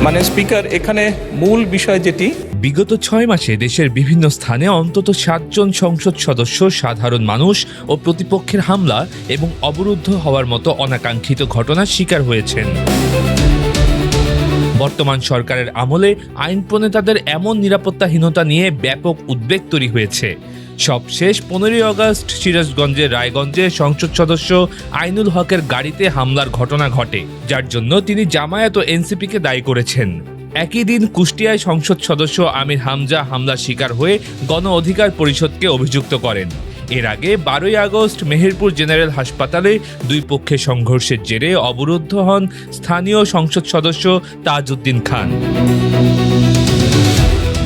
মানে স্পিকার, এখানে মূল বিষয় যেটি, বিগত 6 মাসে দেশের বিভিন্ন স্থানে অন্তত 7 জন সংসদ সদস্য সাধারণ মানুষ ও প্রতিপক্ষের হামলা এবং অবরুদ্ধ হওয়ার মতো অনাকাঙ্ক্ষিত ঘটনার শিকার হয়েছেন। বর্তমান সরকারের আমলে আইন প্রণেতাদের এমন নিরাপত্তাহীনতা নিয়ে ব্যাপক উদ্বেগ তৈরি হয়েছে। সবশেষ 15ই আগস্ট সিরাজগঞ্জের রায়গঞ্জে সংসদ সদস্য আইনুল হকের গাড়িতে হামলার ঘটনা ঘটে, যার জন্য তিনি জামায়াত ও এনসিপিকে দায়ী করেছেন। একই দিন কুষ্টিয়ায় সংসদ সদস্য আমির হামজা হামলার শিকার হয়ে গণ অধিকার পরিষদকে অভিযুক্ত করেন। এর আগে 12ই আগস্ট মেহেরপুর জেনারেল হাসপাতালে দুই পক্ষের সংঘর্ষের জেরে অবরুদ্ধ হন স্থানীয় সংসদ সদস্য তাজউদ্দিন খান।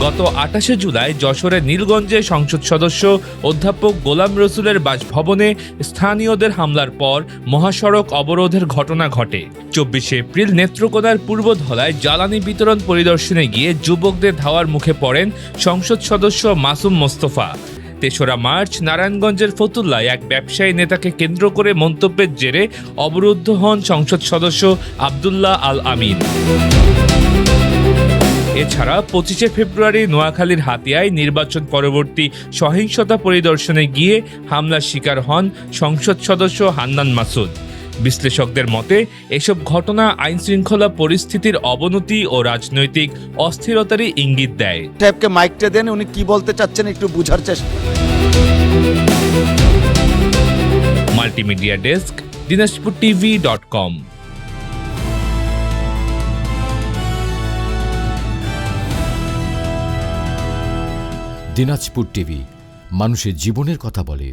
গত 28শে জুলাই যশোরের নীলগঞ্জে সংসদ সদস্য অধ্যাপক গোলাম রসুলের বাসভবনে স্থানীয়দের হামলার পর মহাসড়ক অবরোধের ঘটনা ঘটে। 24শে এপ্রিল নেত্রকোনার পূর্বধলায় জ্বালানি বিতরণ পরিদর্শনে গিয়ে যুবকদের ধাওয়ার মুখে পড়েন সংসদ সদস্য মাসুম মোস্তফা। 3রা মার্চ নারায়ণগঞ্জের ফতুল্লায় এক ব্যবসায়ী নেতাকে কেন্দ্র করে মন্তব্যের জেরে অবরুদ্ধ হন সংসদ সদস্য আব্দুল্লাহ আল আমিন। এছাড়া 25শে ফেব্রুয়ারি নোয়াখালীর হাতিয়ায় নির্বাচন পরবর্তী সহিংসতা পরিদর্শনে গিয়ে হামলার শিকার হন সংসদ সদস্য হান্নান মাসুদ। বিশ্লেষকদের মতে এসব ঘটনা আইনশৃঙ্খলা পরিস্থিতির অবনতি ও রাজনৈতিক অস্থিরতারই ইঙ্গিত দেয়। সাহেবকে মাইকটা দেন, উনি কি বলতে চাচ্ছেন একটু বুঝার চেষ্টা। Multimedia desk, dinajpurtv.com। Dinajpur TV, মানুষের জীবনের কথা বলে।